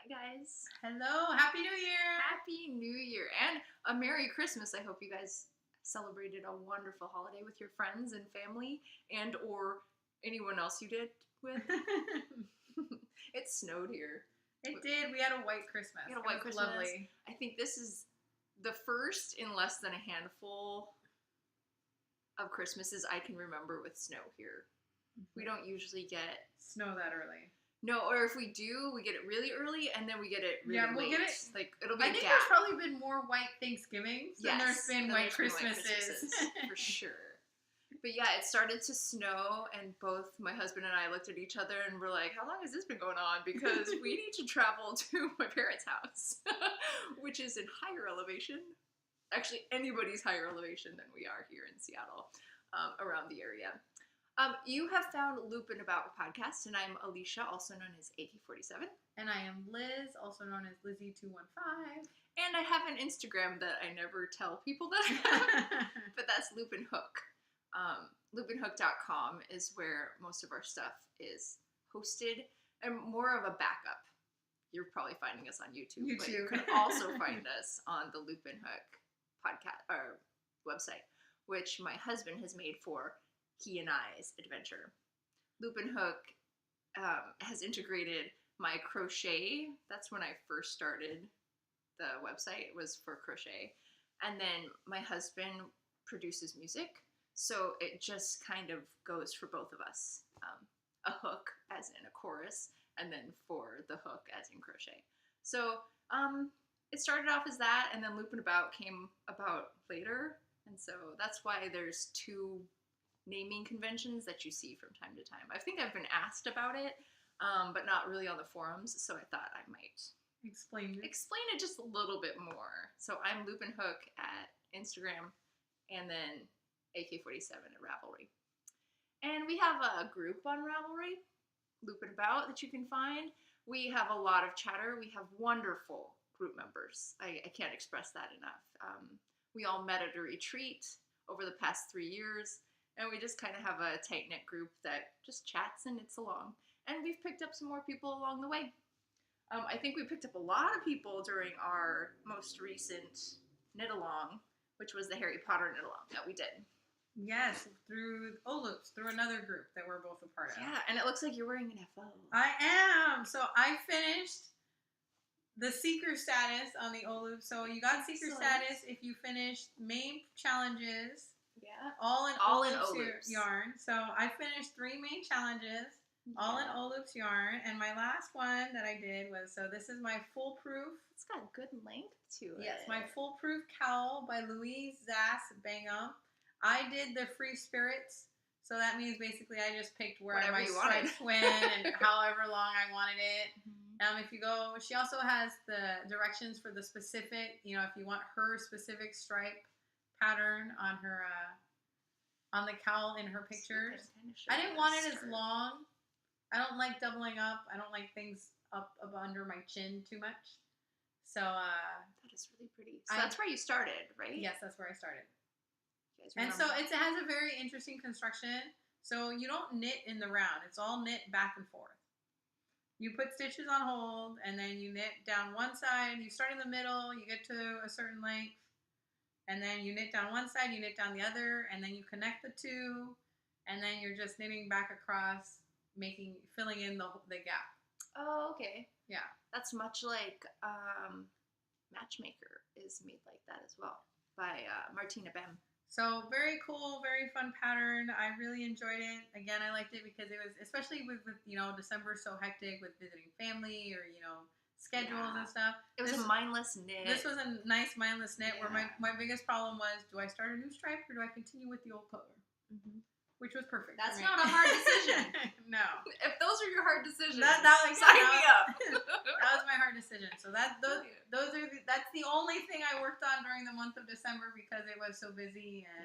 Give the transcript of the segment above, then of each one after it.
Hi guys. Hello, Happy New Year! Happy New Year and a Merry Christmas. I hope you guys celebrated a wonderful holiday with your friends and family and or anyone else you did with. It snowed here. It did. We had a white Christmas. We had a white Christmas. Lovely. I think this is the first in less than a handful of Christmases I can remember with snow here. We don't usually get snow that early. No, or if we do, we get it really early, and then we get it really late. Get it. Like it'll be. I think there's probably been more white Thanksgivings than there's been white Christmases. For sure. But yeah, it started to snow, and both my husband and I looked at each other and were like, "How long has this been going on? Because we need to travel to my parents' house, which is in higher elevation. Actually, anybody's higher elevation than we are here in Seattle, around the area." You have found Lupin About Podcast, and I'm Alicia, also known as AK47. And I am Liz, also known as Lizzie215. And I have an Instagram that I never tell people that I have, but that's lupinehook. Lupinehook.com is where most of our stuff is hosted, and more of a backup. You're probably finding us on YouTube. But you can also find us on the Lupin Hook podcast or website, which my husband has made for he and I's adventure. Lupin Hook has integrated my crochet. That's when I first started the website, was for crochet. And then my husband produces music, so it just kind of goes for both of us. A hook as in a chorus, and then for the hook as in crochet. So it started off as that, and then Lupin About came about later. And so that's why there's two naming conventions that you see from time to time. I think I've been asked about it, but not really on the forums, so I thought I might explain it just a little bit more. So I'm Lupin Hook at Instagram, and then AK47 at Ravelry. And we have a group on Ravelry, Lupin About, that you can find. We have a lot of chatter. We have wonderful group members. I can't express that enough. We all met at a retreat over the past 3 years. And we just kind of have a tight-knit group that just chats and knits along. And we've picked up some more people along the way. I think we picked up a lot of people during our most recent knit-along, which was the Harry Potter knit-along that we did. Yes, through Oloops, through another group that we're both a part of. Yeah, and it looks like you're wearing an FO. I am! So I finished the Seeker status on the Oloop. So you got Seeker status if you finished main challenges. Yeah. All in Oloops yarn. So I finished 3 main challenges, all in Oloops yarn, and my last one that I did was, so this is my Foolproof. It's got good length to it. Yes, my Foolproof cowl by Louise Zass Bangham. I did the Free Spirits, so that means basically I just picked where my stripes went and however long I wanted it. If you go, she also has the directions for the specific, if you want her specific stripe pattern on her on the cowl in her pictures. I didn't want it as long. I don't like doubling up. I don't like things up under my chin too much. So that is really pretty. So that's where you started, right? Yes, that's where I started. And so it has a very interesting construction. So you don't knit in the round. It's all knit back and forth. You put stitches on hold, and then you knit down one side. You start in the middle. You get to a certain length. And then you knit down one side, you knit down the other, and then you connect the two, and then you're just knitting back across, filling in the gap. Oh, okay. Yeah. That's much like Matchmaker is made like that as well, by Martina Bem. So very cool, very fun pattern. I really enjoyed it. Again, I liked it because it was, especially with December so hectic with visiting family or, schedules and stuff. It was a mindless knit. This was a nice mindless knit where my biggest problem was, do I start a new stripe or do I continue with the old color? Which was perfect. That's not a hard decision. No. If those are your hard decisions, sign me up. That was my hard decision. So that's the only thing I worked on during the month of December because it was so busy. And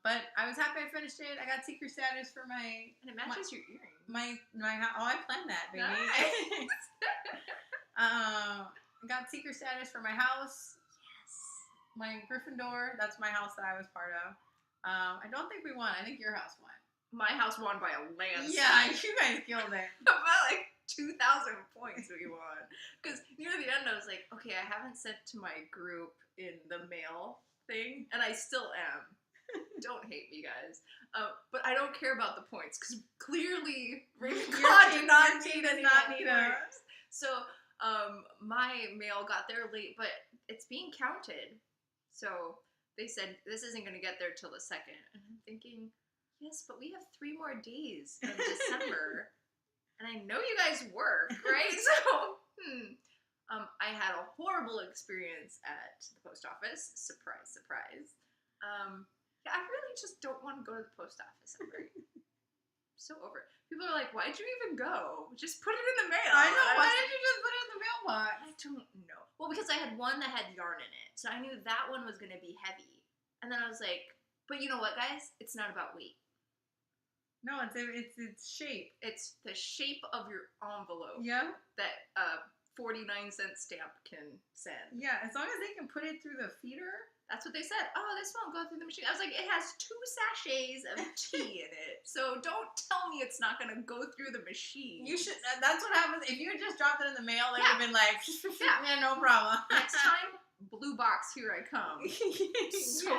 but I was happy I finished it. I got Seeker status for and it matches your earrings. I planned that, baby. Nice. I got Seeker status for my house. Yes. My Gryffindor. That's my house that I was part of. I don't think we won. I think your house won. My house won by a landslide. Yeah, you guys killed it. But 2,000 points we won. Because near the end, I was like, okay, I haven't sent to my group in the mail thing, and I still am. Don't hate me, guys. But I don't care about the points, because clearly Ravenclaw did not need any points. So my mail got there late, but it's being counted. So they said, this isn't going to get there till the 2nd. And I'm thinking, yes, but we have 3 more days of December. And I know you guys work, right? So, I had a horrible experience at the post office. Surprise, surprise. I really just don't want to go to the post office ever. I'm so over it. People are like, why'd you even go? Just put it in the mail. I know. Why did you just put it in the mailbox? I don't know. Well, because I had one that had yarn in it. So I knew that one was going to be heavy. And then I was like, but you know what, guys? It's not about weight. No, it's shape. It's the shape of your envelope. Yeah. That 49-cent stamp can send. Yeah, as long as they can put it through the feeder. That's what they said. Oh, this won't go through the machine. I was like, it has 2 sachets of tea in it. So don't tell me it's not going to go through the machine. You should. That's what happens. If you had just dropped it in the mail, they would have been like, yeah, no problem. Next time, blue box, here I come. So,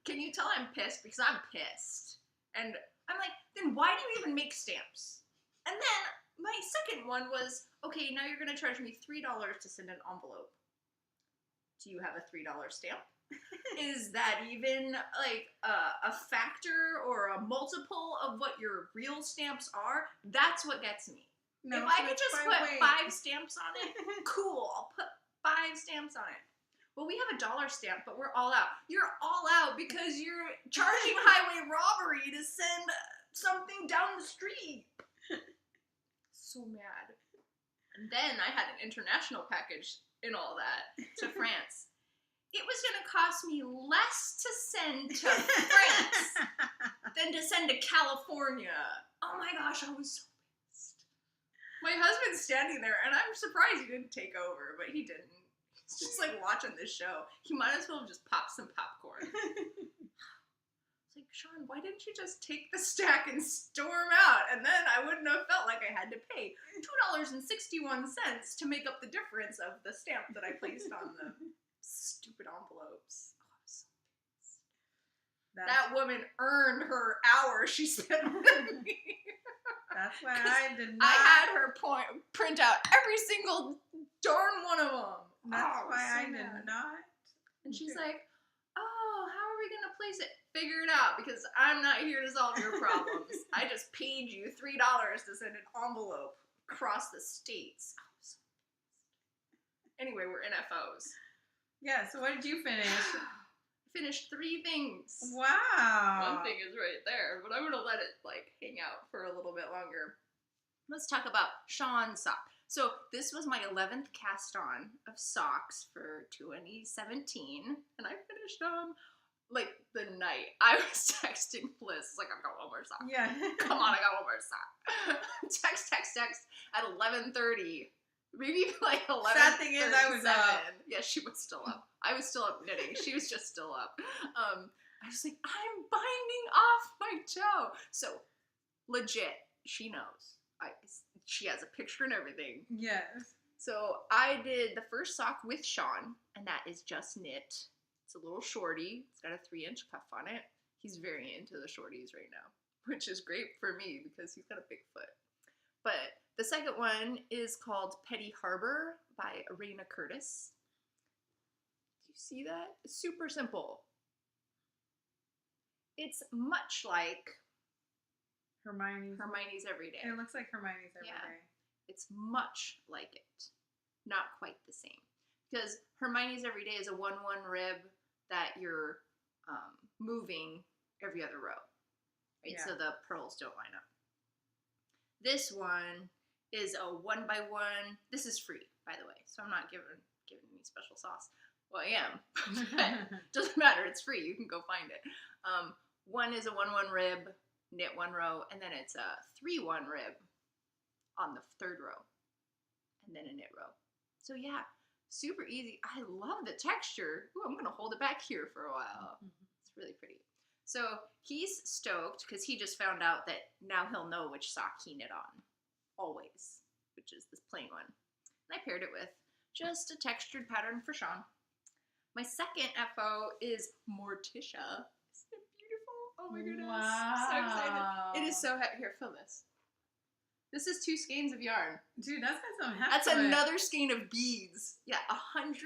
can you tell I'm pissed? Because I'm pissed. And I'm like, then why do you even make stamps? And then my second one was, okay, now you're going to charge me $3 to send an envelope. Do you have a $3 stamp? Is that even like a factor or a multiple of what your real stamps are? That's what gets me. No, if I could just put 5 stamps on it, cool, I'll put 5 stamps on it. Well, we have a $1 stamp, but we're all out. You're all out because you're charging highway robbery to send something down the street. So mad. And then I had an international package in all that to France. It was going to cost me less to send to France than to send to California. Oh my gosh, I was so pissed. My husband's standing there, and I'm surprised he didn't take over, but he didn't. He's just like watching this show. He might as well have just popped some popcorn. It's like, Sean, why didn't you just take the stack and storm out? And then I wouldn't have felt like I had to pay $2.61 to make up the difference of the stamp that I placed on the stupid envelopes. Oh, I'm so pissed. That woman earned her hour she spent with me. That's why I did not. I had her print out every single darn one of them. That's why I did not. And she's like, oh, how are we going to place it? Figure it out, because I'm not here to solve your problems. I just paid you $3 to send an envelope across the states. Anyway, we're NFOs. Yeah, so what did you finish? Finished 3 things. Wow. One thing is right there, but I'm going to let it hang out for a little bit longer. Let's talk about Sean's sock. So this was my 11th cast on of socks for 2017, and I finished them the night. I was texting Bliss, I've got one more sock. Yeah. Come on, I got one more sock. Text at 11:30. Maybe 11. Sad thing is, I was up. Yeah, she was still up. I was still up knitting. She was just still up. I was like, I'm binding off my toe. So, legit, she knows. She has a picture and everything. Yes. So I did the first sock with Sean, and that is just knit. It's a little shorty. It's got a 3-inch cuff on it. He's very into the shorties right now, which is great for me because he's got a big foot. But the second one is called Petty Harbor by Arena Curtis. Do you see that? It's super simple. It's much like Hermione's Everyday. It looks like Hermione's Everyday. It's much like it. Not quite the same. Because Hermione's Everyday is a 1-1 rib that you're moving every other row. Right? Yeah. So the pearls don't line up. This one is a 1x1. This is free, by the way. So I'm not giving any special sauce. Well, I am. But doesn't matter. It's free. You can go find it. One is a 1-1 rib. Knit 1 row, and then it's a 3-1 rib on the 3rd row, and then a knit row. So yeah, super easy. I love the texture. Ooh, I'm gonna hold it back here for a while. It's really pretty. So he's stoked because he just found out that now he'll know which sock he knit on. Always. which is this plain one. And I paired it with just a textured pattern for Sean. My second FO is Morticia. Isn't it beautiful? Oh my goodness. Wow. So excited. It is so heavy. Here, feel this. This is 2 skeins of yarn. Dude, that's got some heft That's to it. another skein of beads. Yeah, 100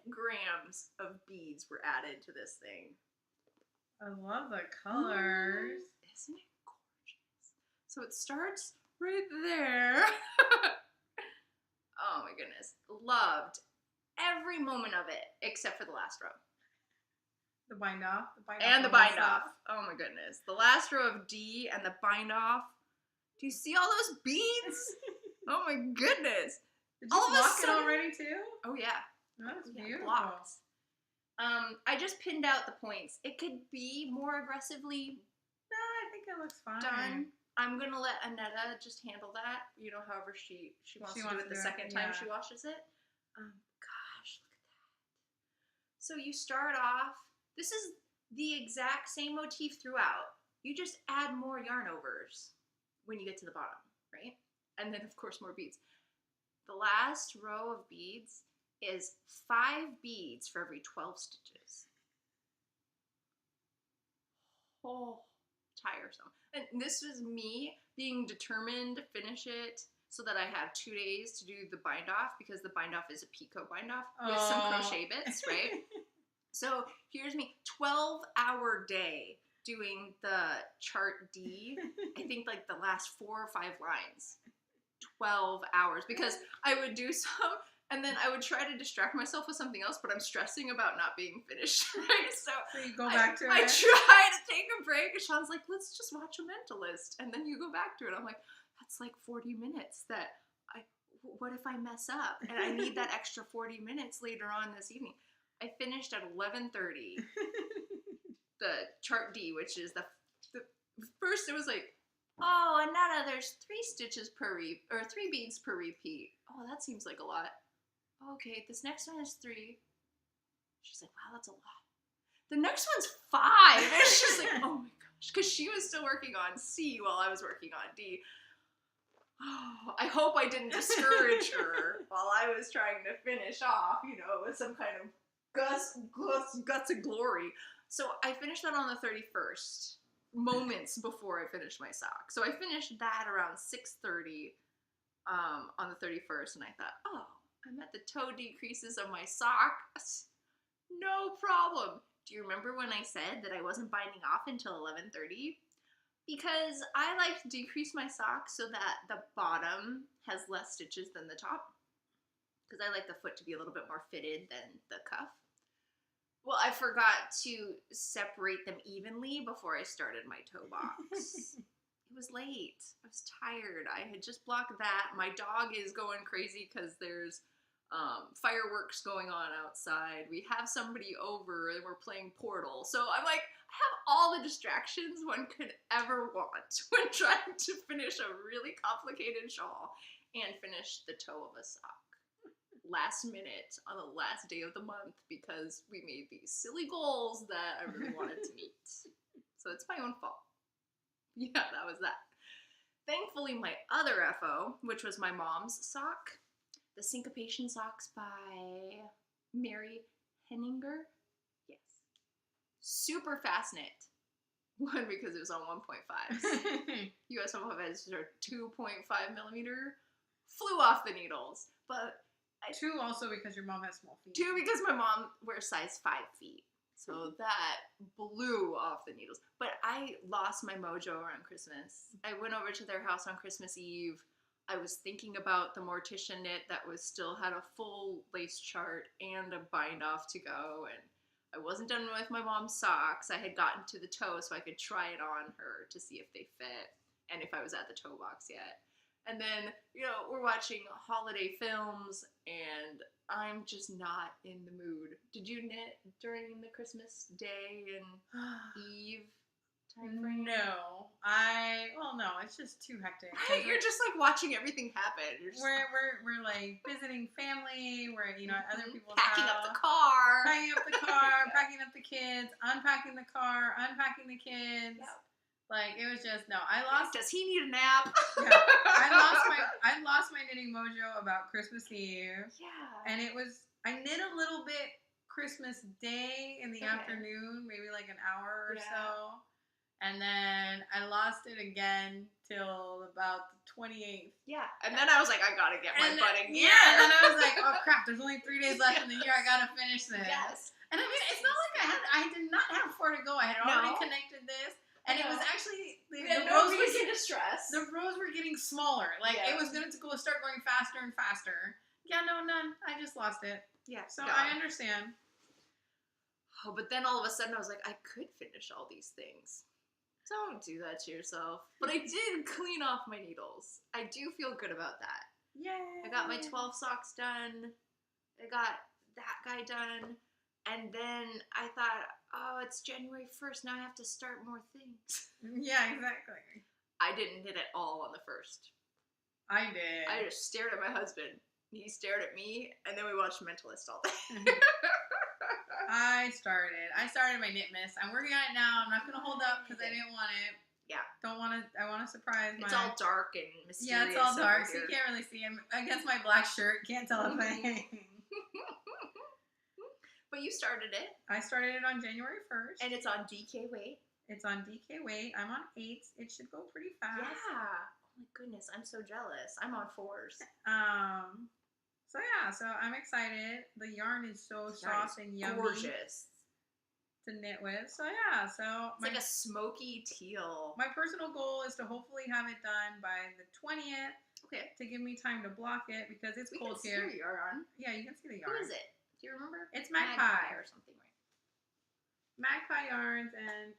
grams of beads were added to this thing. I love the colors. Isn't it gorgeous? So it starts right there. Oh my goodness. Loved every moment of it except for the last row. The bind off. And the bind off. Oh my goodness. The last row of D and the bind off. Do you see all those beads? Oh my goodness. Did you block it already too? Oh yeah. That's beautiful. Blocked. I just pinned out the points. It could be more aggressively No, I think it looks fine. done. I'm gonna let Annetta just handle that. You know, however she wants to do it the second time she washes it. Gosh, look at that. So you start off. This is the exact same motif throughout. You just add more yarn overs when you get to the bottom, right? And then of course more beads. The last row of beads is 5 beads for every 12 stitches. Oh, tiresome. And this was me being determined to finish it so that I have 2 days to do the bind off, because the bind off is a picot bind off with some crochet bits, right? So here's me, 12-hour day doing the chart D. I think like the last 4 or 5 lines. 12 hours, because I would do some and then I would try to distract myself with something else, but I'm stressing about not being finished, right? So you go back to it? I try to take a break, and Sean's like, let's just watch a mentalist, and then you go back to it. I'm like, that's like 40 minutes that what if I mess up? And I need that extra 40 minutes later on this evening. I finished at 11:30 the chart D, which is the first, it was like, oh, Annetta, there's 3 stitches per 3 beads per repeat. Oh, that seems like a lot. Okay, this next one is 3. She's like, wow, that's a lot. The next one's 5. And she's like, oh my gosh, because she was still working on C while I was working on D. Oh, I hope I didn't discourage her while I was trying to finish off, with some kind of guts of glory. So I finished that on the 31st. Moments before I finished my sock. So I finished that around 6:30 on the 31st, and I thought, oh, I'm at the toe decreases of my sock. No problem. Do you remember when I said that I wasn't binding off until 11:30? Because I like to decrease my sock so that the bottom has less stitches than the top. Because I like the foot to be a little bit more fitted than the cuff. Well, I forgot to separate them evenly before I started my toe box. It was late. I was tired. I had just blocked that. My dog is going crazy because there's fireworks going on outside. We have somebody over and we're playing Portal. So I'm like, I have all the distractions one could ever want when trying to finish a really complicated shawl and finish the toe of a sock. Last minute on the last day of the month, because we made these silly goals that I really wanted to meet. So it's my own fault. Yeah, that was that. Thankfully, my other FO, which was my mom's sock, the Syncopation Socks by Mary Henninger. Yes. Super fast knit. One, because it was on 1.5. US 1.5 are 2.5 millimeter. Flew off the needles. But 2 also because your mom has small feet. 2 because my mom wears size 5 feet. So that blew off the needles. But I lost my mojo around Christmas. I went over to their house on Christmas Eve. I was thinking about the Morticia knit that still had a full lace chart and a bind off to go. And I wasn't done with my mom's socks. I had gotten to the toe so I could try it on her to see if they fit and if I was at the toe box yet. And then, we're watching holiday films, and I'm just not in the mood. Did you knit during the Christmas day and Eve time frame? No. No, it's just too hectic. Right? You're just, watching everything happen. We're visiting family, we're, at other people's packing house. Up the car. Packing up the car, packing up the kids, unpacking the car, unpacking the kids. Yep. Like, it was just, no. I lost. Does he need a nap? Yeah. I lost my knitting mojo about Christmas Eve. Yeah. And it was, I knit a little bit Christmas Day in the afternoon, maybe like an hour or so. And then I lost it again till about the 28th. Yeah. And then I was like, I gotta get my butt in gear. Yeah. And then I was like, oh crap, there's only 3 days left in the year. I gotta finish this. Yes. And I mean, it's not like I did not have 4 to go. I had already connected this. And it was actually, the rows were getting distressed. The rows were getting smaller. Like, it was going to start going faster and faster. Yeah, no, none. I just lost it. Yeah. So I understand. Oh, but then all of a sudden I was like, I could finish all these things. Don't do that to yourself. But I did clean off my needles. I do feel good about that. Yay. I got my 12 socks done. I got that guy done. And then I thought, oh, it's January 1st. Now I have to start more things. Yeah, exactly. I didn't knit it all on the 1st. I did. I just stared at my husband. He stared at me. And then we watched Mentalist all day. I started my knit miss. I'm working on it now. I'm not going to hold up because I didn't want it. Yeah. I want to surprise It's all dark and mysterious. Yeah, it's all dark, so you can't really see him. Against my black shirt, can't tell a thing. But you started it. I started it on January 1st. And it's on DK weight. It's on DK weight. I'm on 8s. It should go pretty fast. Yeah. Oh my goodness, I'm so jealous. I'm on 4s. So yeah, so I'm excited. The yarn is so soft and yummy. Gorgeous. To knit with. So yeah, so it's like a smoky teal. My personal goal is to hopefully have it done by the 20th. Okay. To give me time to block it because it's cold We here. can see your yarn. Yeah, you can see the yarn. Who is it? Do you remember? It's Magpie or something, right? Magpie yarns, and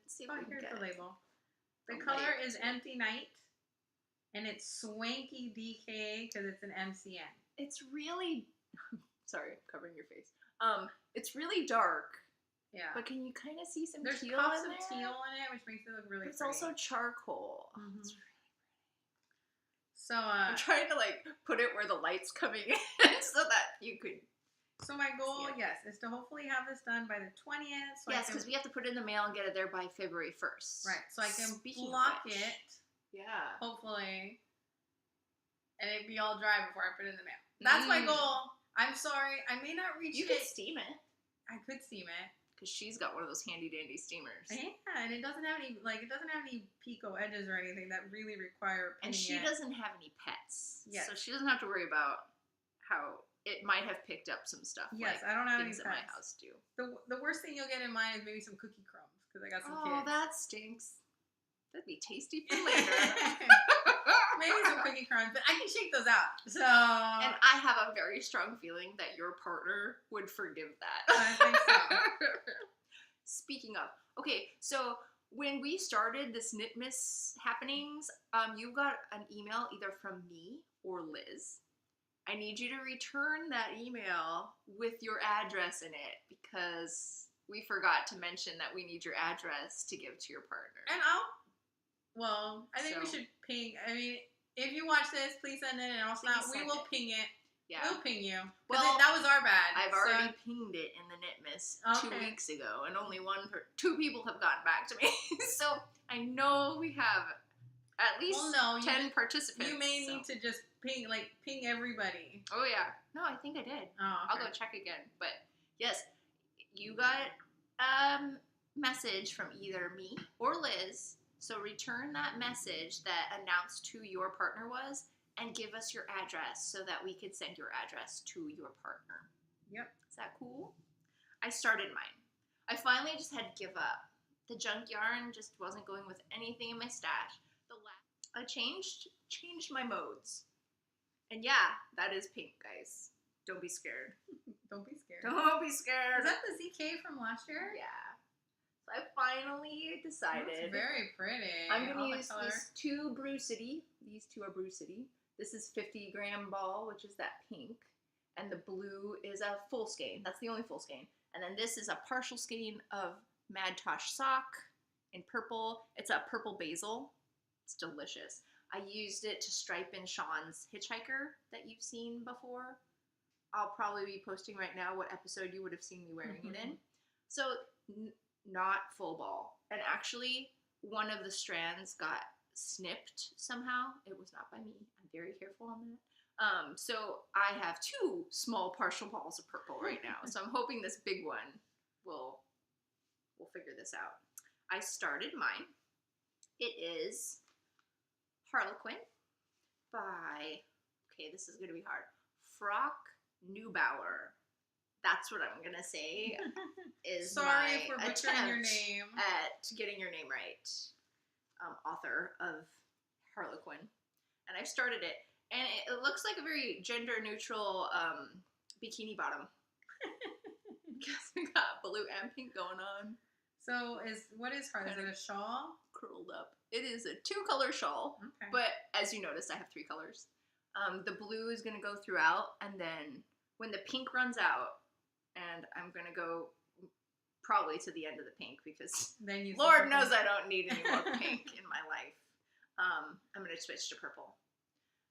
here's the label. The color is Empty Night, and it's Swanky DK because it's an MCN. It's really, sorry, covering your face. It's really dark. Yeah. But can you kind of see some There's teal puffs in of there? teal in it, which makes it look really It's pretty. also charcoal. Oh, it's really pretty. So, I'm trying to, like, put it where the light's coming in so that you could... So my goal, yes, is to hopefully have this done by the 20th. So yes, because we have to put it in the mail and get it there by February 1st. Right, so I can block it. Yeah. Hopefully. And it'd be all dry before I put it in the mail. That's my goal. I'm sorry. I may not reach it. You could steam it. I could steam it. Because she's got one of those handy dandy steamers. Yeah, and it doesn't have any, pico edges or anything that really require pinning. And she doesn't have any pets. Yes. So she doesn't have to worry about how it might have picked up some stuff. Yes, like I don't have any things pets. at my house do. The worst thing you'll get in mine is maybe some cookie crumbs because I got some Oh, kids. that stinks. That'd be tasty for later. Maybe some cookie crumbs, but I can shake those out. So. And I have a very strong feeling that your partner would forgive that. I think so. Speaking of, okay, so when we started this Knit Miss happenings, you got an email either from me or Liz. I need you to return that email with your address in it because we forgot to mention that we need your address to give to your partner. And I think we should ping. I mean, if you watch this, please send it, and also we will ping it. Yeah. We'll ping you. Well, that was our bad. I've already pinged it in the Knit Miss 2 weeks ago, and only 2 people have gotten back to me. So I know we have at least 10 participants. You may need to just ping everybody. Oh yeah. No, I think I did. Oh, okay. I'll go check again. But yes, you got a message from either me or Liz. So return that message that announced who your partner was and give us your address so that we could send your address to your partner. Yep. Is that cool? I started mine. I finally just had to give up. The junk yarn just wasn't going with anything in my stash. I changed my modes. And yeah, that is pink, guys. Don't be scared. Don't be scared. Don't be scared. Is that the ZK from last year? Yeah. So I finally decided. It's very pretty. I'm going to use these 2 Brew City. These 2 are Brew City. This is 50-gram ball, which is that pink. And the blue is a full skein. That's the only full skein. And then this is a partial skein of Mad Tosh sock in purple. It's a purple basil. It's delicious. I used it to stripe in Sean's Hitchhiker that you've seen before. I'll probably be posting right now what episode you would have seen me wearing it in. So, not full ball. And actually, one of the strands got snipped somehow. It was not by me. I'm very careful on that. So I have 2 small partial balls of purple right now. So I'm hoping this big one will figure this out. I started mine. It is Harlequin by, okay, this is going to be hard, Frock Neubauer. That's what I'm going to say is Sorry my for butchering your name. At getting your name right. Author of Harlequin. And I've started it. And it looks like a very gender-neutral bikini bottom. Because we got blue and pink going on. So what is hard? Is it a shawl? Curled up. It is a 2-color shawl. Okay. But as you noticed, I have 3 colors. The blue is going to go throughout, and then when the pink runs out, and I'm going to go probably to the end of the pink because then Lord knows I don't need any more pink in my life. I'm going to switch to purple.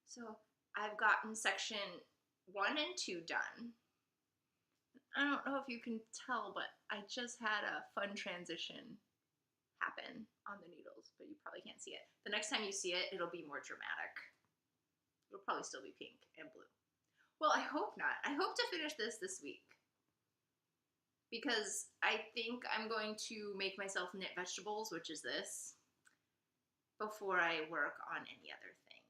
So I've gotten section 1 and 2 done. I don't know if you can tell, but I just had a fun transition happen on the needles, but you probably can't see it. The next time you see it, it'll be more dramatic. It'll probably still be pink and blue. Well, I hope not. I hope to finish this week. Because I think I'm going to make myself knit vegetables, which is this, before I work on any other thing.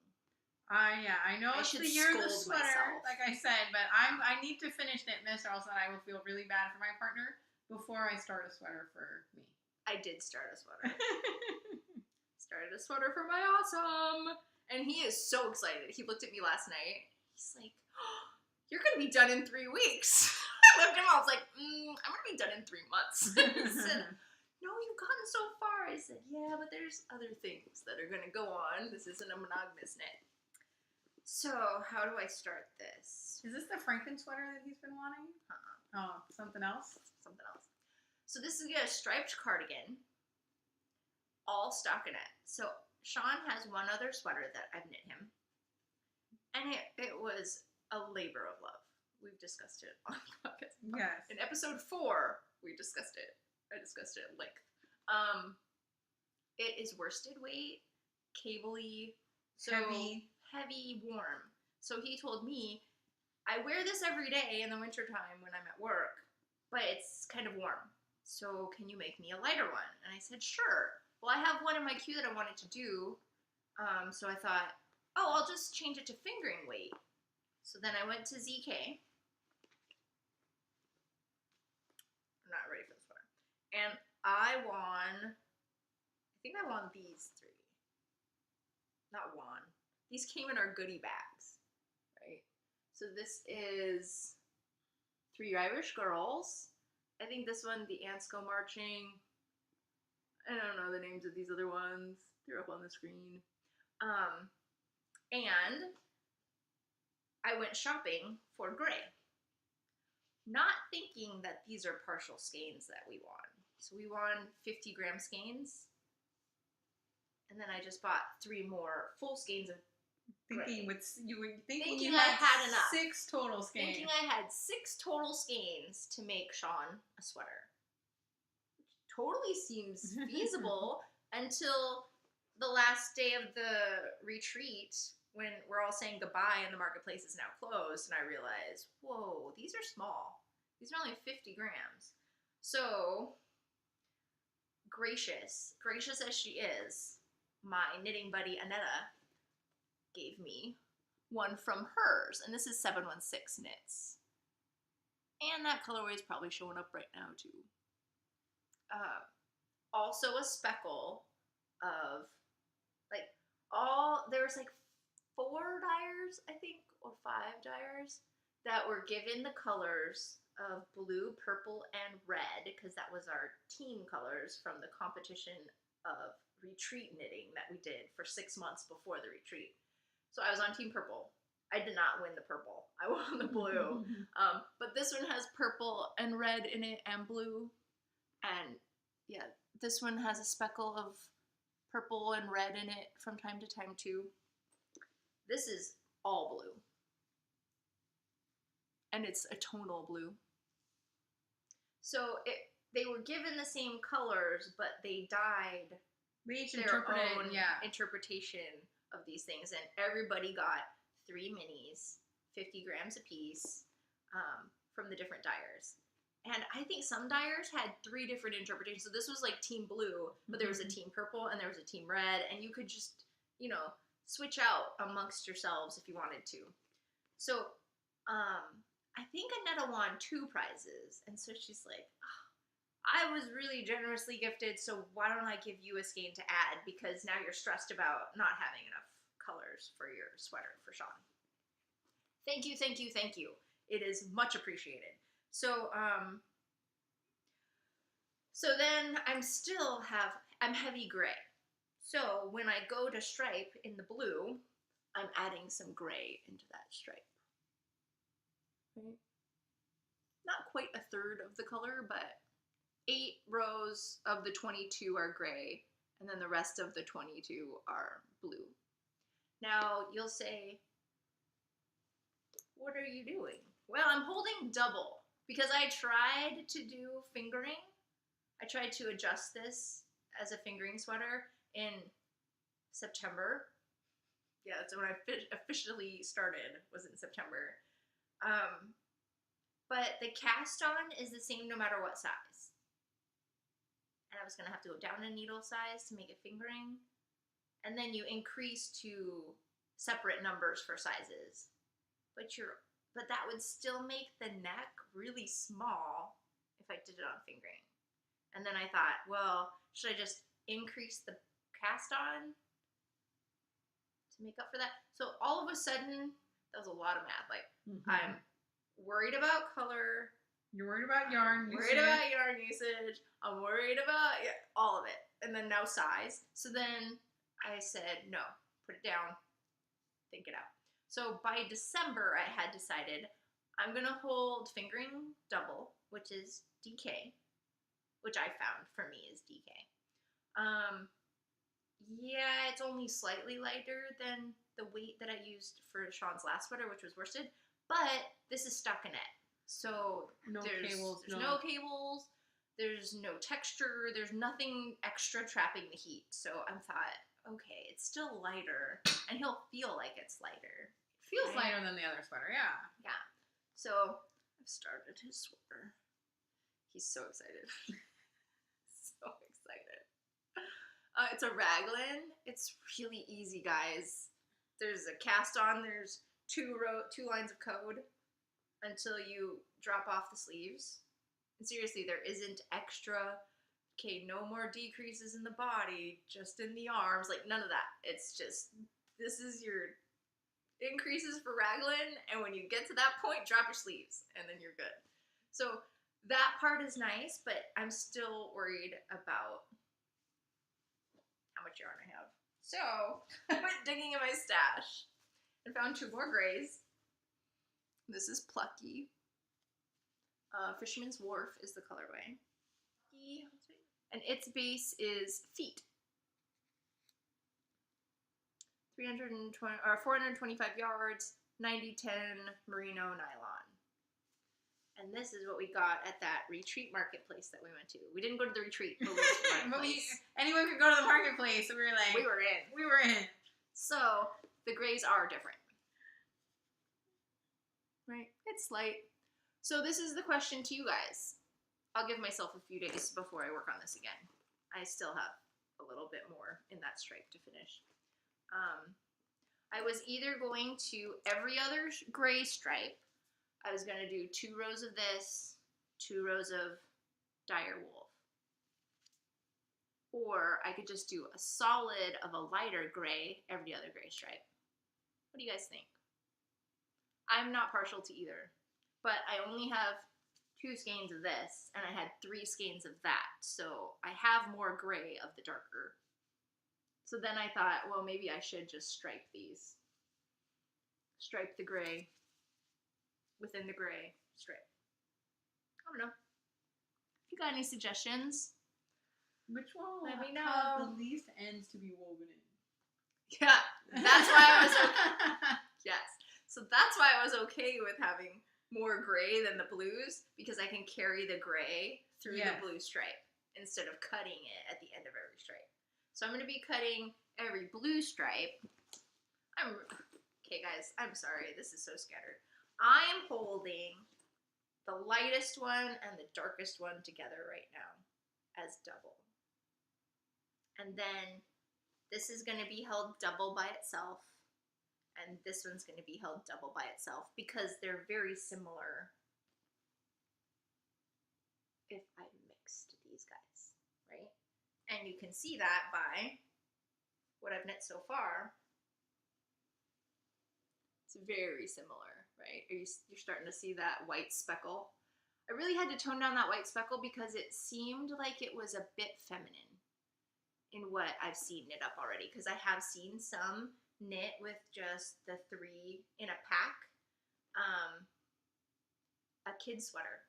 Yeah, I know it's the year of the sweater, myself. Like I said, but I need to finish knit this, or else I will feel really bad for my partner before I start a sweater for me. I did start a sweater. Started a sweater for my awesome, and he is so excited. He looked at me last night. He's like, oh, "You're gonna be done in 3 weeks." I looked at him. I was like, "I'm gonna be done in 3 months." He said, "No, you've gotten so far." I said, "Yeah, but there's other things that are gonna go on. This isn't a monogamous knit." So, how do I start this? Is this the Franken sweater that he's been wanting? Oh, something else? Something else. So, this is a striped cardigan, all stockinette. So, Sean has one other sweater that I've knit him, and it was a labor of love. We've discussed it on the podcast. Yes. In episode 4, we discussed it. I discussed it at length. It is worsted weight, cable-y, so heavy, warm. So he told me, I wear this every day in the wintertime when I'm at work, but it's kind of warm. So can you make me a lighter one? And I said, sure. Well, I have one in my queue that I wanted to do. So I thought, oh, I'll just change it to fingering weight. So then I went to ZK. I'm not ready for this one. And I think I won these 3. Not won. These came in our goodie bags, right? So this is 3 Irish Girls. I think this one, The Ants Go Marching. I don't know the names of these other ones. They're up on the screen. And I went shopping for gray. Not thinking that these are partial skeins that we won. So we won 50-gram skeins. And then I just bought 3 more full skeins of thinking gray. Thinking you had enough. 6 total skeins. Thinking I had 6 total skeins to make Sean a sweater. Which totally seems feasible until the last day of the retreat when we're all saying goodbye and the marketplace is now closed, and I realized, whoa, these are small. These are only 50 grams. So, gracious as she is, my knitting buddy Annetta gave me one from hers, and this is 716 knits. And that colorway is probably showing up right now too. Also a speckle of there was 4 dyers, I think, or 5 dyers that were given the colors of blue, purple, and red, because that was our team colors from the competition of retreat knitting that we did for 6 months before the retreat. So I was on team purple. I did not win the purple. I won the blue. But this one has purple and red in it and blue. And yeah, this one has a speckle of purple and red in it from time to time too. This is all blue. And it's a tonal blue. So they were given the same colors, but they dyed They each their own interpretation of these things, and everybody got 3 minis, 50 grams a piece, from the different dyers. And I think some dyers had 3 different interpretations. So this was like team blue, but there was a team purple and there was a team red, and you could just, you know, switch out amongst yourselves if you wanted to. So I think Annetta won 2 prizes, and so she's like, oh, I was really generously gifted, so why don't I give you a skein to add, because now you're stressed about not having enough colors for your sweater for Sean. Thank you, thank you, thank you. It is much appreciated. So, so then I'm heavy gray. So when I go to stripe in the blue, I'm adding some gray into that stripe. Right? Not quite a third of the color, but 8 rows of the 22 are gray, and then the rest of the 22 are blue. Now, you'll say, what are you doing? Well, I'm holding double, because I tried to do fingering. I tried to adjust this as a fingering sweater in September. Yeah, that's when I officially started, was in September. But the cast on is the same no matter what size. And I was going to have to go down a needle size to make it fingering. And then you increase to separate numbers for sizes. But that would still make the neck really small if I did it on fingering. And then I thought, well, should I just increase the cast on to make up for that? So all of a sudden, that was a lot of math. Like, I'm worried about color. You're worried about yarn usage. Worried about yarn usage. I'm worried about all of it. And then now size. So then I said, no, put it down, think it out. So by December, I had decided I'm going to hold fingering double, which is DK, which I found for me is DK. Yeah, it's only slightly lighter than the weight that I used for Sean's last sweater, which was worsted, but this is stockinette. So there's no cables, there's no texture, there's nothing extra trapping the heat. So I thought, okay, it's still lighter, and he'll feel like it's lighter. It feels lighter than the other sweater, yeah. Yeah. So I've started his sweater. He's so excited. So excited. It's a raglan. It's really easy, guys. There's a cast on. There's 2 lines of code until you drop off the sleeves. And seriously, there isn't extra, okay, no more decreases in the body, just in the arms, like none of that. It's just, this is your increases for raglan, and when you get to that point, drop your sleeves, and then you're good. So that part is nice, but I'm still worried about how much yarn I have. So I went digging in my stash and found 2 more grays. This is Plucky. Fisherman's Wharf is the colorway. And its base is feet. 425 yards, 90-10 merino nylon. And this is what we got at that retreat marketplace that we went to. We didn't go to the retreat, but we went to the marketplace. Anyone could go to the marketplace, so we were like... We were in. We were in. So, the grays are different. Right? It's light. So this is the question to you guys. I'll give myself a few days before I work on this again. I still have a little bit more in that stripe to finish. I was either going to every other gray stripe. I was going to do 2 rows of this, 2 rows of dire wolf. Or I could just do a solid of a lighter gray every other gray stripe. What do you guys think? I'm not partial to either, but I only have 2 skeins of this, and I had 3 skeins of that, so I have more gray of the darker. So then I thought, well, maybe I should just stripe these. Stripe the gray within the gray stripe. I don't know. If you got any suggestions, which one will let me have know. The least ends to be woven in? Yeah, that's why I was okay. Yes. So that's why I was okay with having more gray than the blues, because I can carry the gray through the blue stripe instead of cutting it at the end of every stripe. So I'm going to be cutting every blue stripe. Okay, guys, I'm sorry. This is so scattered. I am holding the lightest one and the darkest one together right now as double. And then this is going to be held double by itself. And this one's going to be held double by itself because they're very similar if I mixed these guys, right? And you can see that by what I've knit so far. It's very similar, right? You're starting to see that white speckle. I really had to tone down that white speckle because it seemed like it was a bit feminine in what I've seen knit up already, because I have seen some knit with just the 3 in a pack. A kid's sweater.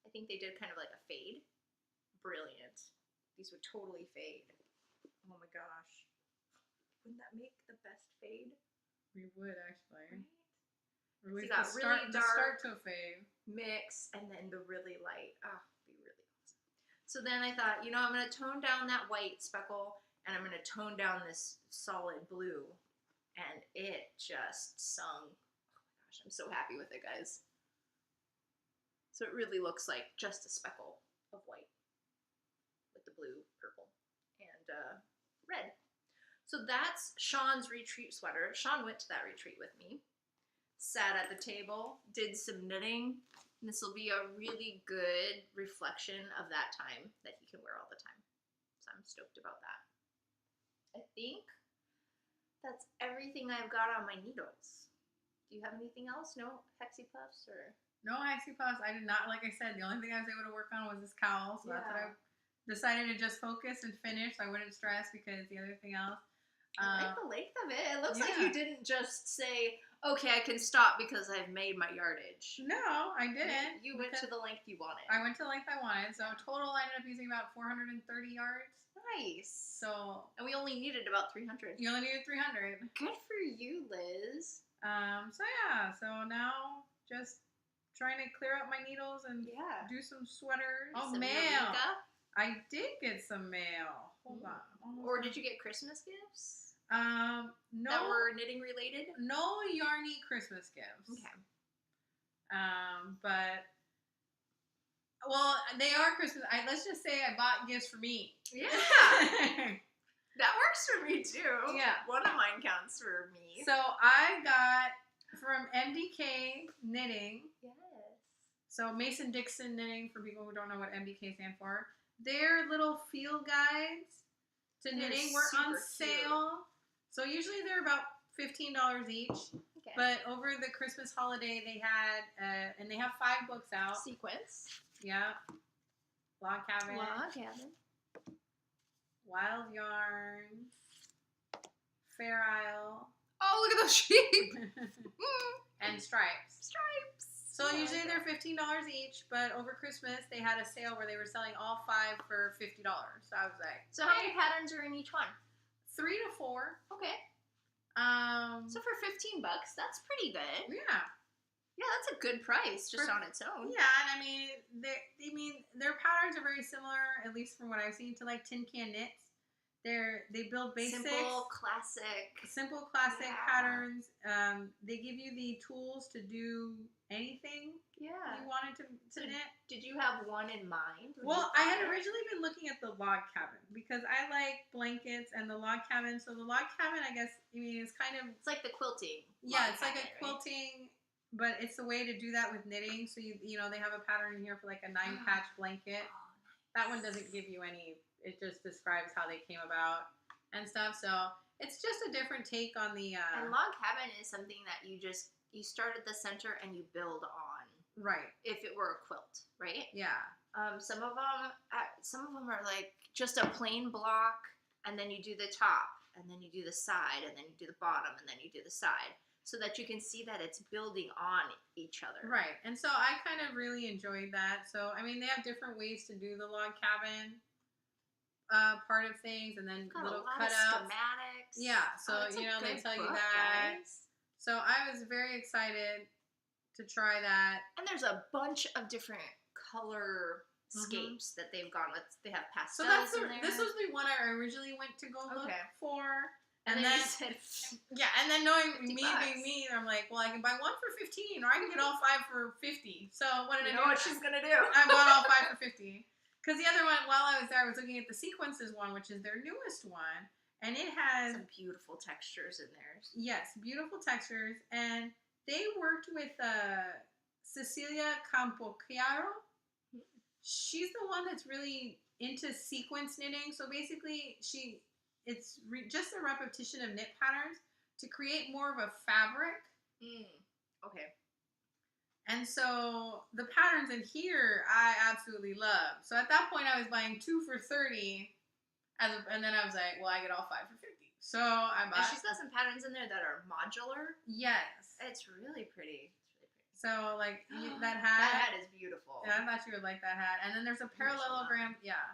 I think they did kind of like a fade. Brilliant. These would totally fade. Oh my gosh. Wouldn't that make the best fade? We would actually. Right? Or at least So you got really dark, start to a fade. Mix, and then the really light. Oh, be really awesome. So then I thought, I'm going to tone down that white speckle, and I'm going to tone down this solid blue. And it just sung. Oh my gosh, I'm so happy with it, guys. So it really looks like just a speckle of white with the blue, purple, and red. So that's Sean's retreat sweater. Sean went to that retreat with me, sat at the table, did some knitting. And this will be a really good reflection of that time that he can wear all the time. So I'm stoked about that. I think that's everything I've got on my needles. Do you have anything else? No hexie puffs or? No hexie puffs. I did not, like I said, the only thing I was able to work on was this cowl. So that's what I decided to just focus and finish so I wouldn't stress because the other thing else. I like the length of it. It looks like you didn't just say, okay, I can stop because I've made my yardage. No, I didn't. You went to the length you wanted. I went to the length I wanted. So total I ended up using about 430 yards. Nice. So, and we only needed about 300. You only needed 300. Good for you, Liz. So now just trying to clear up my needles and do some sweaters. Oh, mail. I did get some mail. Hold on. Or did you get Christmas gifts? No. That were knitting related? No yarny Christmas gifts. Okay. But well, they are Christmas. Let's just say I bought gifts for me. Yeah. That works for me too. Yeah. One of mine counts for me. So I got from MDK Knitting. Yes. So Mason Dixon Knitting, for people who don't know what MDK stands for. Their little field guides to knitting were on sale. So usually they're about $15 each. Okay. But over the Christmas holiday, they had, and they have 5 books out. Sequence. Yeah. Log Cabin. Wild Yarns. Fair Isle. Oh, look at those sheep. And Stripes. So Yeah, usually they're $15 each, but over Christmas they had a sale where they were selling all 5 for $50. So I was like, so how many patterns are in each one? 3 to 4. Okay. So for $15, that's pretty good. Yeah. Yeah, that's a good price just on its own. Yeah, and I mean, their patterns are very similar, at least from what I've seen, to like Tin Can Knits. They build basics. Simple, classic patterns. They give you the tools to do anything you wanted to knit. Did you have one in mind? Well, I had originally been looking at the Log Cabin because I like blankets and the Log Cabin. So the Log Cabin, I guess, is kind of... It's like the quilting. Yeah, it's like a quilting, but it's a way to do that with knitting. So, they have a pattern in here for like a 9-patch blanket. Oh, nice. That one doesn't give you any... It just describes how they came about and stuff. So it's just a different take on the... And Log Cabin is something that you start at the center and you build on. Right. If it were a quilt, right? Yeah. Some of them are like just a plain block, and then you do the top, and then you do the side, and then you do the bottom, and then you do the side, so that you can see that it's building on each other. Right. And so I kind of really enjoyed that. So, I mean, they have different ways to do the Log Cabin part of things, and then little cutouts, schematics. Yeah, so they tell you that. Guys. So I was very excited to try that. And there's a bunch of different color scapes that they've gone with. They have pastels in there. This was the one I originally went to go look for. And then you said, and then knowing me $50. being me, I'm like, well, I can buy one for $15, or I can get all 5 for $50. So what did I do? You know what she's gonna do? I bought all 5 for $50. Because the other one, while I was there, I was looking at the Sequences one, which is their newest one, and it has some beautiful textures in there. Yes, beautiful textures, and they worked with Cecilia Campochiaro. She's the one that's really into sequence knitting. So basically, it's just a repetition of knit patterns to create more of a fabric. Okay. And so the patterns in here, I absolutely love. So at that point, I was buying 2 for $30, and then I was like, well, I get all 5 for $50. So I bought. And she's got some patterns in there that are modular. Yes. It's really pretty. So like that hat. That hat is beautiful. Yeah, I thought you would like that hat. And then there's a parallelogram. Yeah.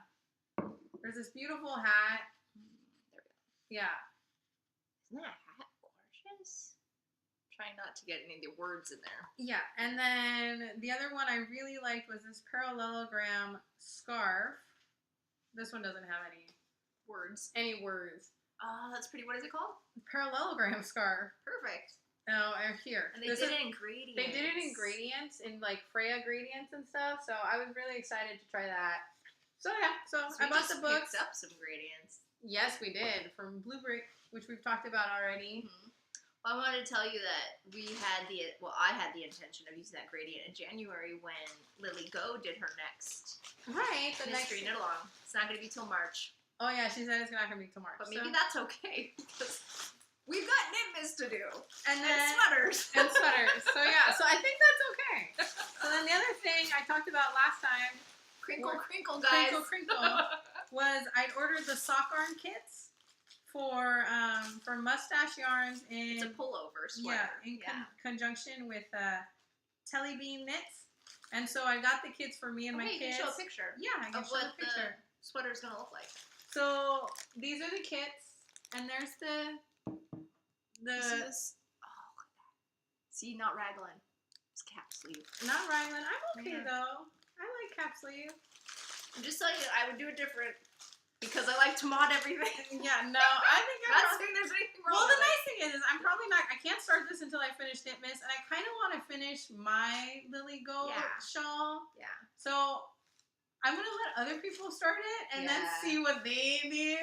There's this beautiful hat. There we go. Yeah. Isn't that hat gorgeous? Trying not to get any of the words in there. Yeah. And then the other one I really liked was this parallelogram scarf. This one doesn't have any words. Oh, that's pretty. What is it called? Parallelogram scarf. Perfect. Oh, here. And they did it in gradients. They did it in gradients, in like Freya gradients and stuff. So I was really excited to try that. So yeah, so I bought the books. Picked up some gradients. Yes, we did, from Bluebrick, which we've talked about already. Well, I wanted to tell you that I had the intention of using that gradient in January when Lily Go did her next mystery knit along. It's not going to be till March. Oh yeah, she said it's not going to be till March. But maybe that's okay because we've got knit miss to do and sweaters. So yeah, so I think that's okay. So then the other thing I talked about last time, crinkle guys, was I'd ordered the sock arm kits for Mustache Yarns in it's a pullover sweater. Yeah, in conjunction with Telly Bean Knits, and so I got the kits for me and my kids. You can show a picture. Yeah, I can show a picture. The sweater's gonna look like. So these are the kits, and there's the. Oh, look at that. See, not raglan. It's cap sleeve. Not raglan. I'm okay though. I like cap sleeve. I'm just telling you, I would do it different because I like to mod everything. Yeah, no, I think I'm not saying there's anything wrong. Well, the nice thing is I'm probably not. I can't start this until I finish Knit Miss, and I kind of want to finish my Lily Go shawl. Yeah. So I'm gonna let other people start it and then see what they do,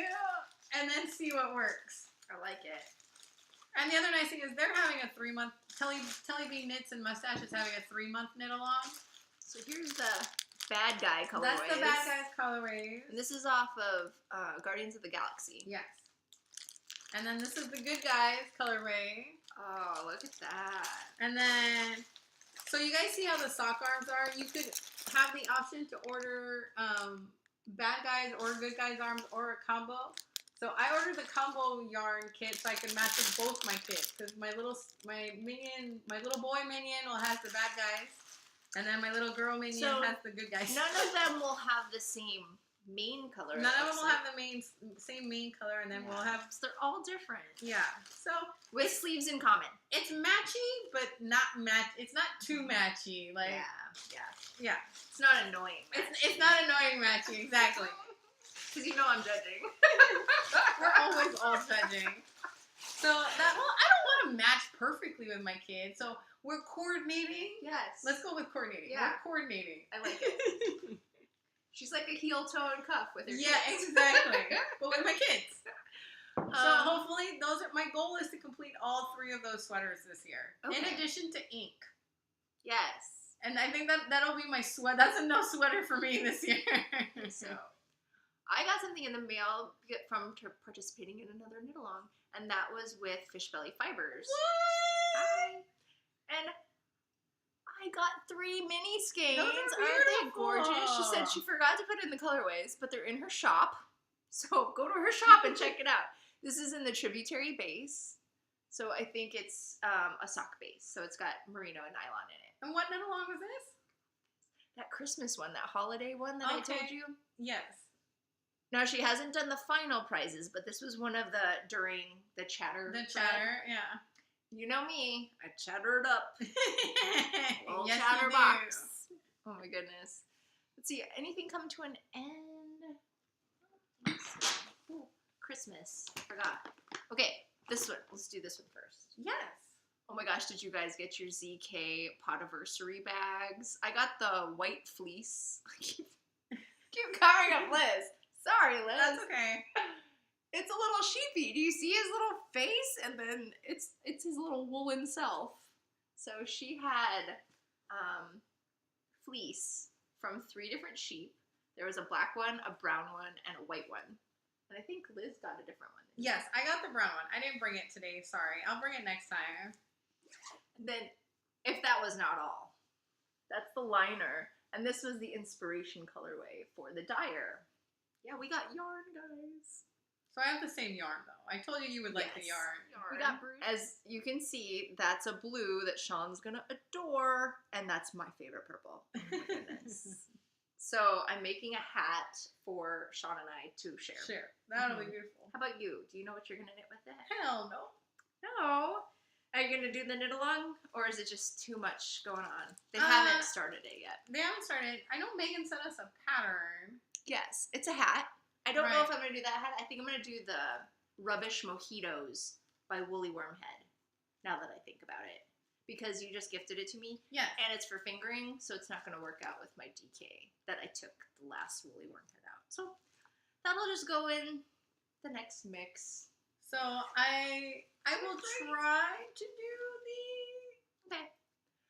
and then see what works. I like it. And the other nice thing is they're having a 3-month, Telly Bean Knits and Mustache is having a 3-month knit along. So here's the bad guy colorways. That's the bad guys colorways. And this is off of Guardians of the Galaxy. Yes. And then this is the good guys colorway. Oh, look at that. And then, so you guys see how the sock arms are? You could have the option to order bad guys or good guys arms or a combo. So I ordered the combo yarn kit so I could match with both my kits because my little boy minion will have the bad guys, and then my little girl minion has the good guys. None of them will have the same main color. None of them will have the same main color, and then we'll have. So they're all different. Yeah. So with sleeves in common. It's matchy, but not match. It's not too matchy. Like yeah. It's not annoying. It's not annoying matchy. Exactly. Because you know I'm judging. We're always all judging. So I don't want to match perfectly with my kids. So we're coordinating. Yes. Let's go with coordinating. Yeah. We're coordinating. I like it. She's like a heel, toe, and cuff with her kids. Yeah, exactly. But with my kids. So hopefully my goal is to complete all 3 of those sweaters this year. Okay. In addition to ink. Yes. And I think that'll be my sweat. That's enough sweater for me this year. So I got something in the mail from participating in another knit along, and that was with Fish Belly Fibers. What? And I got 3 mini skeins. Those are Aren't they gorgeous? She said she forgot to put in the colorways, but they're in her shop. So go to her shop and check it out. This is in the tributary base. So I think it's a sock base. So it's got merino and nylon in it. And what knit along was this? That Christmas one, that holiday one that I told you? Yes. Now, she hasn't done the final prizes, but this was one of during the chatter. The chatter, yeah. You know me. I chattered up. Little yes, chatter box. Oh my goodness. Let's see, anything come to an end? Ooh, Christmas. I forgot. Okay, this one. Let's do this one first. Yes. Oh my gosh, did you guys get your ZK Potiversary bags? I got the white fleece. keep covering up Liz. Sorry, Liz. That's okay. It's a little sheepy. Do you see his little face? And then it's his little woolen self. So she had fleece from 3 different sheep. There was a black one, a brown one, and a white one. And I think Liz got a different one. Yes, I got the brown one. I didn't bring it today. Sorry. I'll bring it next time. Then, if that was not all, that's the liner. And this was the inspiration colorway for the dyer. Yeah, we got yarn, guys. So I have the same yarn, though. I told you would like the yarn. We got Bruce. As you can see, that's a blue that Sean's gonna adore, and that's my favorite purple. Oh my goodness. So I'm making a hat for Sean and I to share. That'll be beautiful. How about you? Do you know what you're gonna knit with it? Hell no. No. Are you gonna do the knit along, or is it just too much going on? They haven't started it yet. They haven't started. I know Megan sent us a pattern. Yes, it's a hat. I don't know if I'm going to do that hat. I think I'm going to do the Rubbish Mojitos by Woolly Wormhead, now that I think about it. Because you just gifted it to me. Yes. And it's for fingering, so it's not going to work out with my DK that I took the last Woolly Wormhead out. So that'll just go in the next mix. So I will try to do the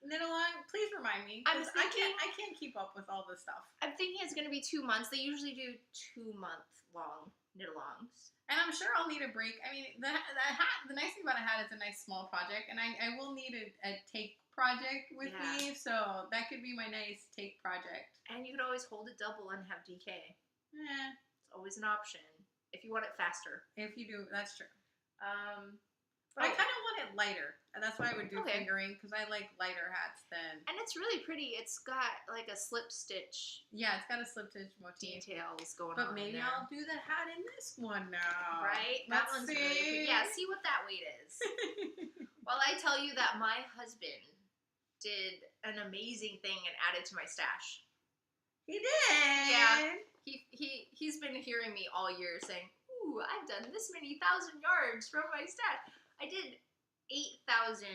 knit along. Please remind me. I can't keep up with all this stuff. I'm thinking it's going to be 2 months. They usually do 2-month-long knit-alongs. And I'm sure I'll need a break. I mean, the hat. The nice thing about a hat is a nice small project, and I will need a take project with me. So that could be my nice take project. And you could always hold it double and have DK. Yeah, it's always an option if you want it faster. If you do, that's true. But I kind of want it lighter, and that's why I would do fingering, because I like lighter hats then. And it's really pretty. It's got like a slip stitch. Yeah, it's got a slip stitch motif. Details going on. But maybe I'll do the hat in this one now. Right? That one's really pretty. Yeah, see what that weight is. Well, I tell you that my husband did an amazing thing and added to my stash. He did? Yeah. He's been hearing me all year saying, ooh, I've done this many thousand yards from my stash. I did 8,000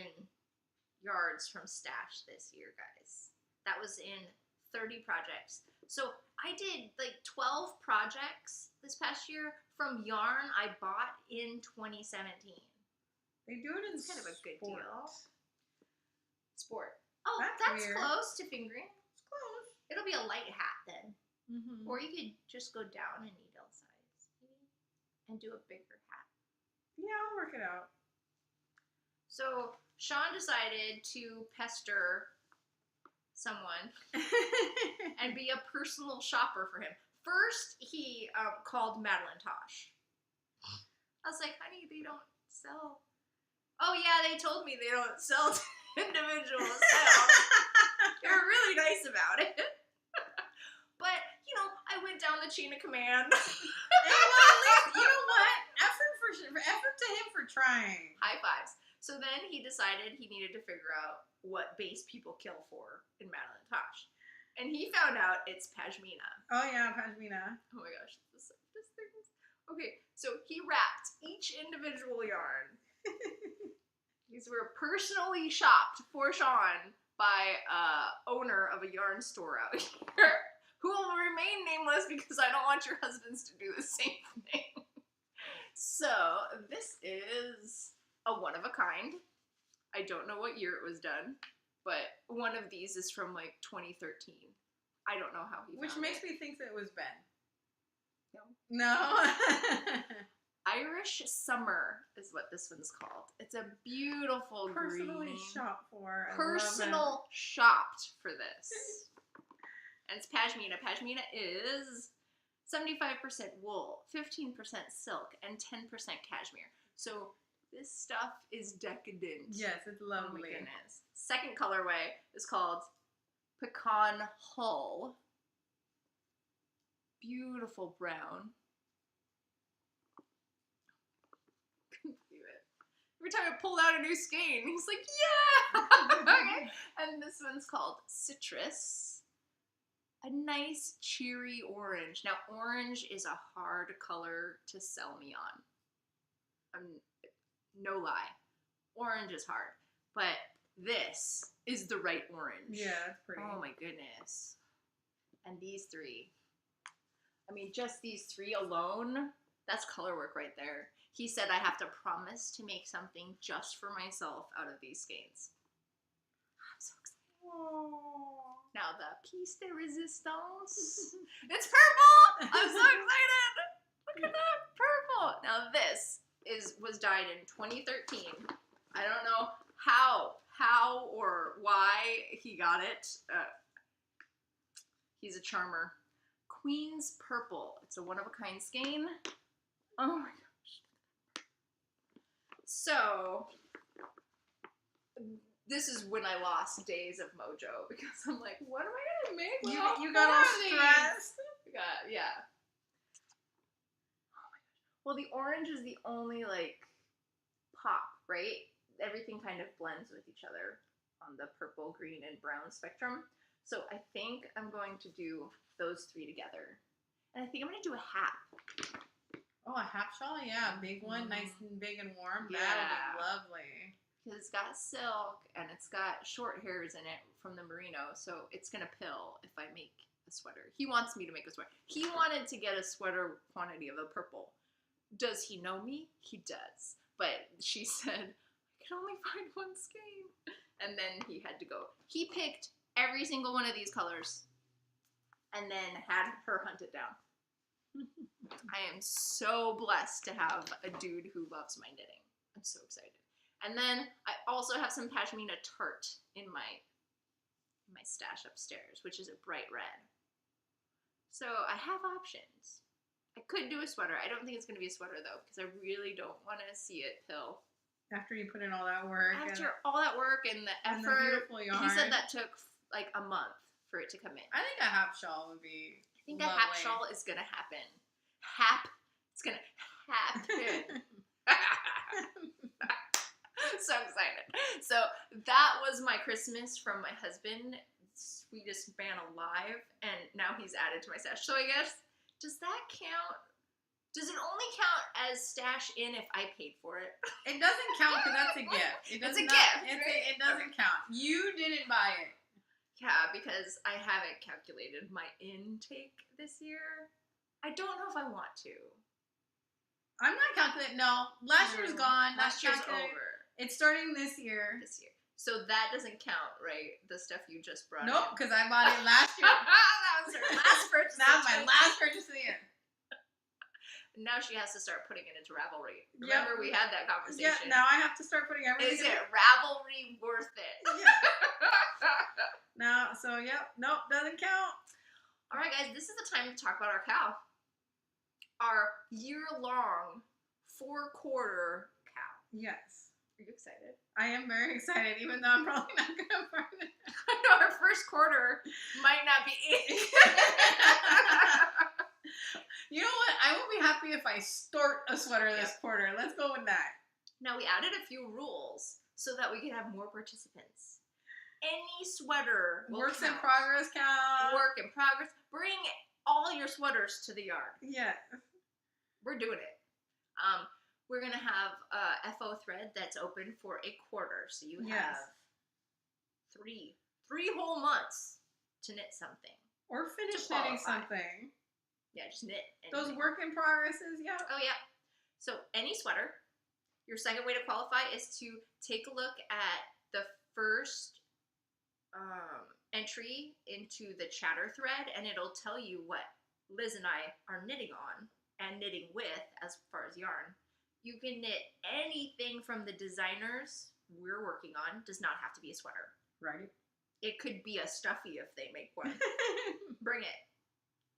yards from stash this year, guys. That was in 30 projects. So I did like 12 projects this past year from yarn I bought in 2017. They do it in kind of a good deal. Sport. Oh, that's close to fingering. It's close. It'll be a light hat then. Mm-hmm. Or you could just go down a needle size and do a bigger hat. Yeah, I'll work it out. So Sean decided to pester someone and be a personal shopper for him. First, he called Madeline Tosh. I was like, honey, they don't sell. Oh, yeah, they told me they don't sell to individuals. They were really nice about it. But, you know, I went down the chain of command. You know what? Effort to him for trying. High fives. So then he decided he needed to figure out what base people kill for in Madeline Tosh. And he found out it's pashmina. Oh, yeah, pashmina. Oh, my gosh. This thing is... Okay, so he wrapped each individual yarn. These were personally shopped for Sean by owner of a yarn store out here, who will remain nameless because I don't want your husbands to do the same thing. So, this is a one-of-a-kind. I don't know what year it was done, but one of these is from, like, 2013. I don't know how he found it. Which makes me think that it was Ben. No. Irish Summer is what this one's called. It's a beautiful Personally shopped for. Personal shopped for this. And it's pashmina. Pashmina is 75% wool, 15% silk, and 10% cashmere. So this stuff is decadent. Yes, it's lovely. Oh my goodness. Second colorway is called Pecan Hull. Beautiful brown. Couldn't believe it. Every time I pulled out a new skein, he's like, yeah! Okay. And this one's called Citrus. a nice cheery orange. Now, orange is a hard color to sell me on. No lie. Orange is hard. But this is the right orange. Yeah, it's pretty. Oh my goodness. And these three. I mean, just these three alone, that's color work right there. He said I have to promise to make something just for myself out of these skeins. I'm so excited. Aww. Now the piece de resistance. It's purple! I'm so excited! Look at that purple! Now this was dyed in 2013. I don't know how or why he got it. He's a charmer. Queen's Purple. It's a one-of-a-kind skein. Oh my gosh. So, this is when I lost days of mojo because I'm like, what am I gonna make with all You got all stressed? Yeah. Oh my gosh. Well, the orange is the only, like, pop, right? Everything kind of blends with each other on the purple, green, and brown spectrum. So I think I'm going to do those three together. And I think I'm going to do a hat. Oh, a half shawl? Yeah, big one, nice and big and warm. Yeah. That'll be lovely. Because it's got silk and it's got short hairs in it from the merino, so it's going to pill if I make a sweater. He wants me to make a sweater. He wanted to get a sweater quantity of the purple. Does he know me? He does. But she said, I can only find one skein. And then he had to go. He picked every single one of these colors and then had her hunt it down. I am so blessed to have a dude who loves my knitting. I'm so excited. And then I also have some pashmina tart in my stash upstairs, which is a bright red. So I have options. I could do a sweater. I don't think it's going to be a sweater though, because I really don't want to see it pill. After you put in all that work. After all that work and the effort. And the beautiful yarn. He said that took like a month for it to come in. I think a half shawl would be I think a half shawl is going to happen. It's going to happen. So excited. So that was my Christmas from my husband, sweetest man alive, and now he's added to my stash. So I guess, does that count? Does it only count as stash in if I paid for it? It doesn't count because that's a gift. It's a gift. It doesn't count. You didn't buy it. Yeah, because I haven't calculated my intake this year. I don't know if I want to. I'm not calculating. No, last year's gone. Last year's over. It's starting this year. So that doesn't count, right? The stuff you just brought. Nope, because I bought it last year. That was her last purchase. That's my last purchase of the year. Now she has to start putting it into Ravelry. Remember we had that conversation. Yeah, now I have to start putting everything. Is it Ravelry worth it? Yeah. Nope, doesn't count. All right, guys, this is the time to talk about our cow. Our year-long 4-quarter cow. Yes. Are you excited? I am very excited, even though I'm probably not going to find it. I know our first quarter might not be it. You know what? I will be happy if I start a sweater this quarter. Let's go with that. Now, we added a few rules so that we could have more participants. Any sweater will Works count. in progress count. Work in progress. Bring all your sweaters to the yard. Yeah. We're doing it. We're going to have FO thread that's open for a quarter. So you have three whole months to knit something. Or finish knitting something. Yeah, just knit. Those work in progresses, yeah. Oh, yeah. So any sweater. Your second way to qualify is to take a look at the first entry into the chatter thread, and it'll tell you what Liz and I are knitting on and knitting with as far as yarn. You can knit anything from the designers we're working on. Does not have to be a sweater. Right. It could be a stuffy if they make one. Bring it.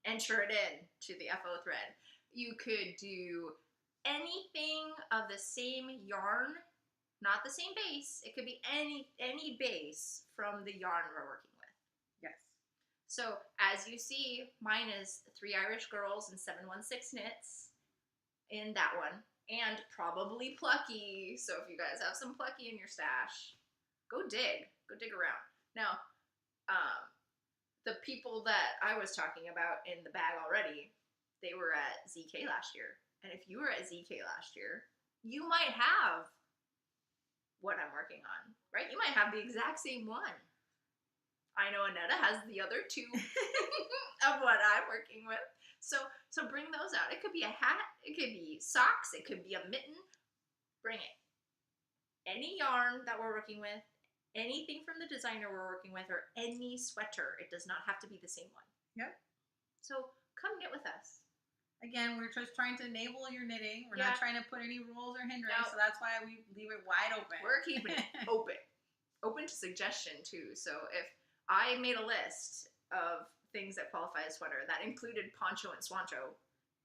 Enter it in to the FO thread. You could do anything of the same yarn, not the same base. It could be any base from the yarn we're working with. Yes. So as you see, mine is 3 Irish Girls and 716 knits in that one, and probably Plucky. So if you guys have some Plucky in your stash, go dig around. Now, the people that I was talking about in the bag already, they were at ZK last year. And if you were at ZK last year, you might have what I'm working on, right? You might have the exact same one. I know Annetta has the other two of what I'm working with. So bring those out. It could be a hat, it could be socks, it could be a mitten. Bring it. Any yarn that we're working with, anything from the designer we're working with, or any sweater. It does not have to be the same one. Yep. So come knit with us. Again, we're just trying to enable your knitting. We're not trying to put any rules or hindrance, so that's why we leave it wide open. We're keeping it open. Open to suggestion, too. So if I made a list of things that qualify as sweater, that included poncho and swancho,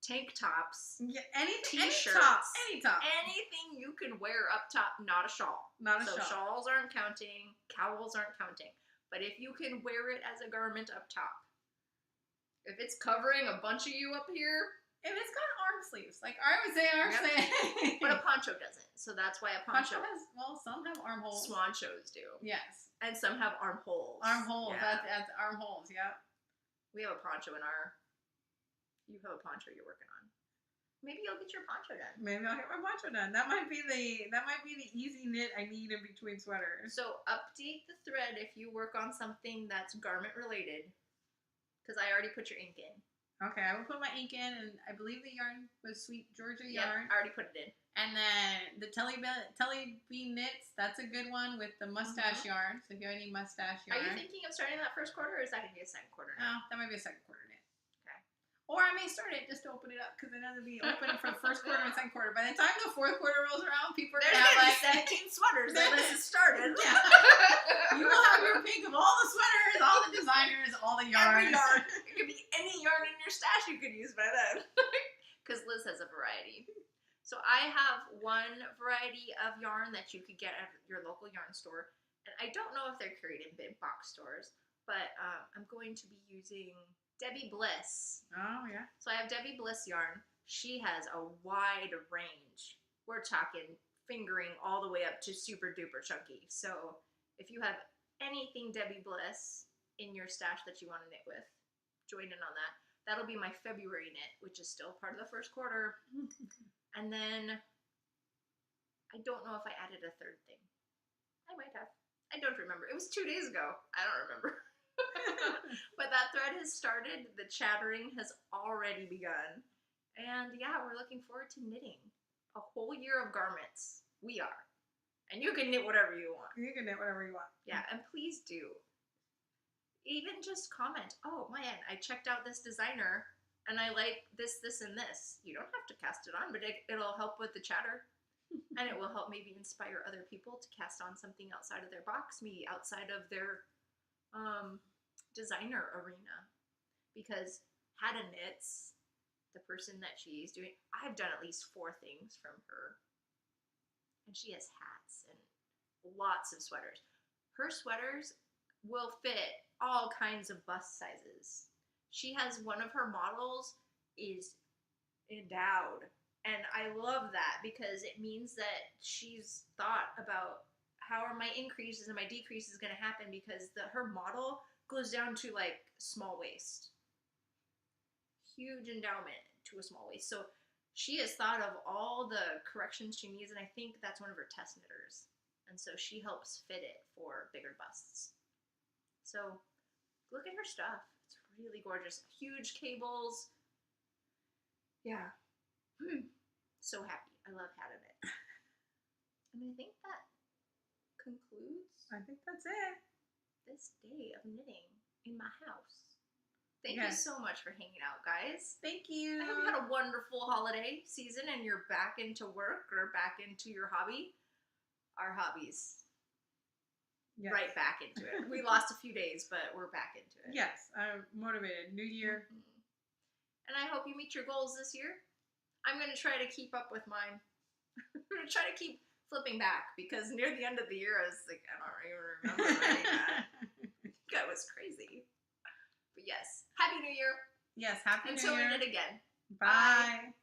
tank tops, t-shirts, any top. Anything you can wear up top, not a shawl. So shawls aren't counting, cowls aren't counting. But if you can wear it as a garment up top, if it's covering a bunch of you up here, if it's got arm sleeves, like I would say arm sleeves. But a poncho doesn't. So that's why a poncho has, some have armholes. Swanchos do. Yes. And some have armholes. Armholes, that's armholes, yep. We have a poncho you have a poncho you're working on. Maybe you'll get your poncho done. Maybe I'll get my poncho done. That might be the easy knit I need in between sweaters. So update the thread if you work on something that's garment related, because I already put your ink in. Okay, I will put my ink in, and I believe the yarn was Sweet Georgia yarn. I already put it in. And then the Telly Bean knits, that's a good one with the mustache yarn. So if you have any mustache yarn. Are you thinking of starting that first quarter, or is that going to be a second quarter knit? No, that might be a second quarter knit. Okay. Or I may start it just to open it up, because it has to be open for the first quarter and second quarter. By the time the fourth quarter rolls around, people are going to have 17 sweaters that this has started. Yeah. You will have your pick of all the sweaters, all the designers, all the yarns. Every yarn. It could be any yarn in your stash you could use by then. Because Liz has a variety. So I have one variety of yarn that you could get at your local yarn store. And I don't know if they're carried in big box stores, but I'm going to be using Debbie Bliss. Oh, yeah. So I have Debbie Bliss yarn. She has a wide range. We're talking fingering all the way up to super duper chunky. So if you have anything Debbie Bliss in your stash that you want to knit with, join in on that. That'll be my February knit, which is still part of the first quarter. And then I don't know if I added a third thing. I might have. I don't remember. It was 2 days ago. I don't remember. But that thread has started. The chattering has already begun. And yeah, we're looking forward to knitting a whole year of garments. We are. And you can knit whatever you want. You can knit whatever you want. Yeah, and please do. Even just comment, oh man, I checked out this designer and I like this, this, and this. You don't have to cast it on, but it'll help with the chatter. And it will help maybe inspire other people to cast on something outside of their box, maybe outside of their designer arena. Because Hada Knits, the person that she's doing, I've done at least 4 things from her. And she has hats and lots of sweaters. Her sweaters will fit all kinds of bust sizes. She has one of her models is endowed. And I love that because it means that she's thought about how are my increases and my decreases going to happen, because her model goes down to like small waist. Huge endowment to a small waist. So she has thought of all the corrections she needs, and I think that's one of her test knitters. And so she helps fit it for bigger busts. So look at her stuff. It's really gorgeous. Huge cables. Yeah. So happy. I love having it. And I think that concludes. I think that's it. This day of knitting in my house. Thank you so much for hanging out, guys. Thank you. I hope you had a wonderful holiday season and you're back into work or back into your hobby. Our hobbies. Yes. Right back into it. We lost a few days, but we're back into it. Yes, I'm motivated. New year. Mm-hmm. And I hope you meet your goals this year. I'm going to try to keep up with mine. I'm going to try to keep flipping back, because near the end of the year, I was like, I don't even remember writing that. That was crazy. But yes, Happy New Year. Yes, Happy New Year. Until we knit again. Bye.